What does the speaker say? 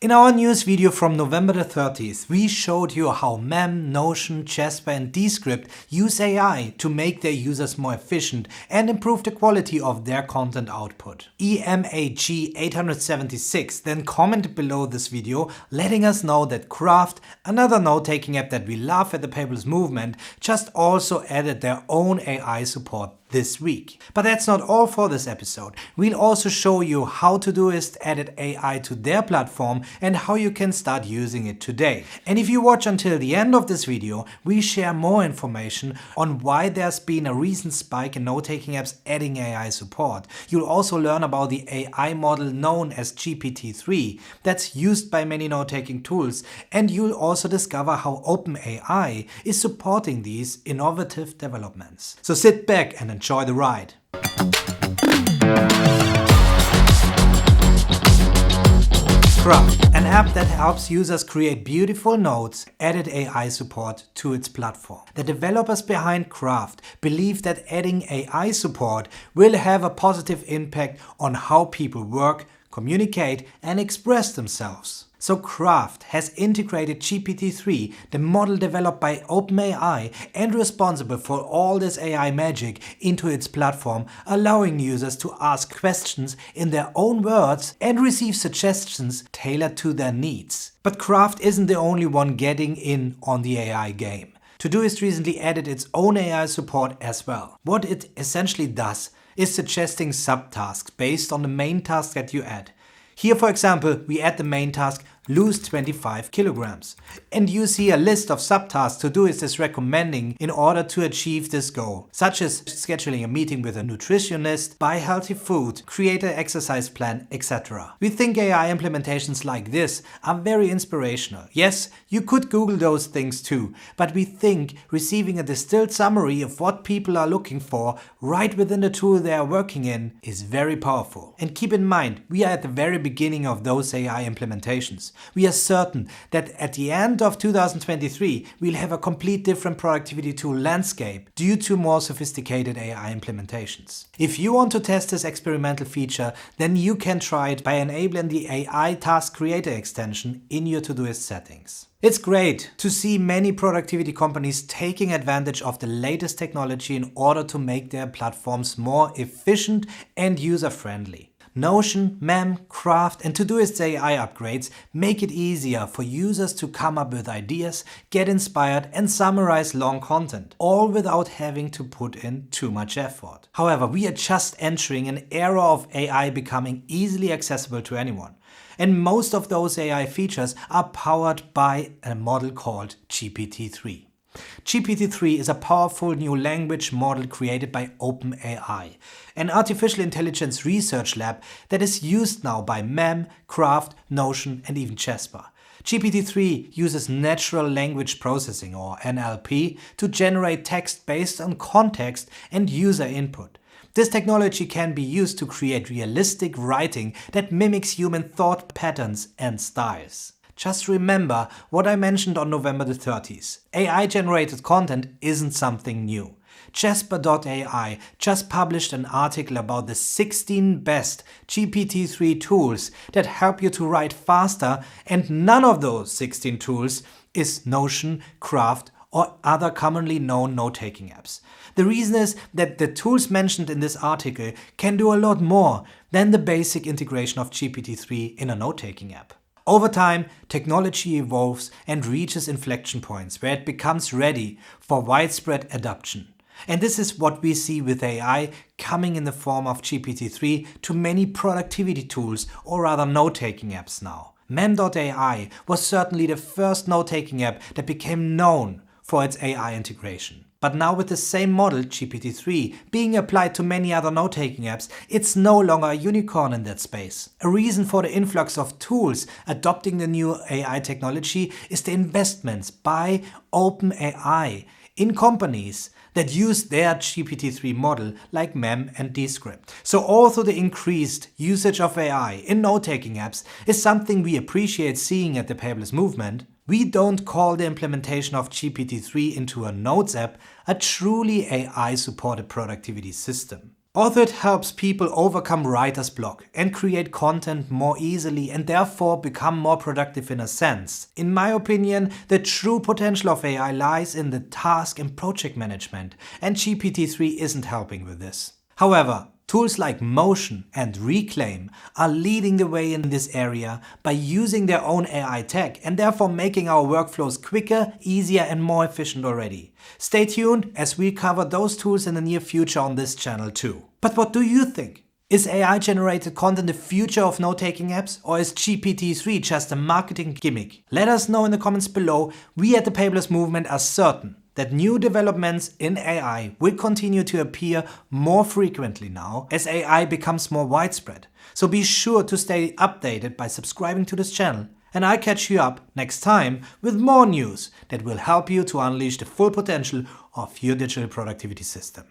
In our news video from November the 30th, we showed you how Mem, Notion, Jasper and Descript use AI to make their users more efficient and improve the quality of their content output. EMAG876 then commented below this video letting us know that Craft, another note-taking app that we love at the Paperless movement, just also added their own AI support this week. But that's not all for this episode. We'll also show you how Todoist added AI to their platform and how you can start using it today. And if you watch until the end of this video, we share more information on why there's been a recent spike in note-taking apps adding AI support. You'll also learn about the AI model known as GPT-3 that's used by many note-taking tools, and you'll also discover how OpenAI is supporting these innovative developments. So sit back and enjoy the ride. Craft, an app that helps users create beautiful notes, added AI support to its platform. The developers behind Craft believe that adding AI support will have a positive impact on how people work, communicate and express themselves. So Craft has integrated GPT-3, the model developed by OpenAI and responsible for all this AI magic, into its platform, allowing users to ask questions in their own words and receive suggestions tailored to their needs. But Craft isn't the only one getting in on the AI game. Todoist recently added its own AI support as well. What it essentially does is suggesting subtasks based on the main task that you add. Here, for example, we add the main task, lose 25 kilograms. And you see a list of subtasks Todoist is recommending in order to achieve this goal, such as scheduling a meeting with a nutritionist, buy healthy food, create an exercise plan, etc. We think AI implementations like this are very inspirational. Yes, you could Google those things too, but we think receiving a distilled summary of what people are looking for right within the tool they are working in is very powerful. And keep in mind, we are at the very beginning of those AI implementations. We are certain that at the end of 2023, we'll have a complete different productivity tool landscape due to more sophisticated AI implementations. If you want to test this experimental feature, then you can try it by enabling the AI Task Creator extension in your Todoist settings. It's great to see many productivity companies taking advantage of the latest technology in order to make their platforms more efficient and user-friendly. Notion, Mem, Craft and Todoist's AI upgrades make it easier for users to come up with ideas, get inspired and summarize long content, all without having to put in too much effort. However, we are just entering an era of AI becoming easily accessible to anyone. And most of those AI features are powered by a model called GPT-3. GPT-3 is a powerful new language model created by OpenAI, an artificial intelligence research lab that is used now by Mem, Craft, Notion and even Jasper. GPT-3 uses natural language processing, or NLP, to generate text based on context and user input. This technology can be used to create realistic writing that mimics human thought patterns and styles. Just remember what I mentioned on November the 30th. AI-generated content isn't something new. Jasper.ai just published an article about the 16 best GPT-3 tools that help you to write faster, and none of those 16 tools is Notion, Craft or other commonly known note-taking apps. The reason is that the tools mentioned in this article can do a lot more than the basic integration of GPT-3 in a note-taking app. Over time, technology evolves and reaches inflection points where it becomes ready for widespread adoption. And this is what we see with AI coming in the form of GPT-3 to many productivity tools, or rather note-taking apps now. Mem.ai was certainly the first note-taking app that became known for its AI integration. But now with the same model, GPT-3, being applied to many other note-taking apps, it's no longer a unicorn in that space. A reason for the influx of tools adopting the new AI technology is the investments by OpenAI in companies that use their GPT-3 model like Mem and Descript. So although the increased usage of AI in note-taking apps is something we appreciate seeing at the Paperless movement, we don't call the implementation of GPT-3 into a Notes app a truly AI-supported productivity system. Although it helps people overcome writer's block and create content more easily and therefore become more productive in a sense, in my opinion, the true potential of AI lies in the task and project management, and GPT-3 isn't helping with this. However, tools like Motion and Reclaim are leading the way in this area by using their own AI tech and therefore making our workflows quicker, easier and more efficient already. Stay tuned as we cover those tools in the near future on this channel too. But what do you think? Is AI-generated content the future of note-taking apps, or is GPT-3 just a marketing gimmick? Let us know in the comments below. We at the Paperless movement are certain that new developments in AI will continue to appear more frequently now as AI becomes more widespread. So be sure to stay updated by subscribing to this channel, and I'll catch you up next time with more news that will help you to unleash the full potential of your digital productivity system.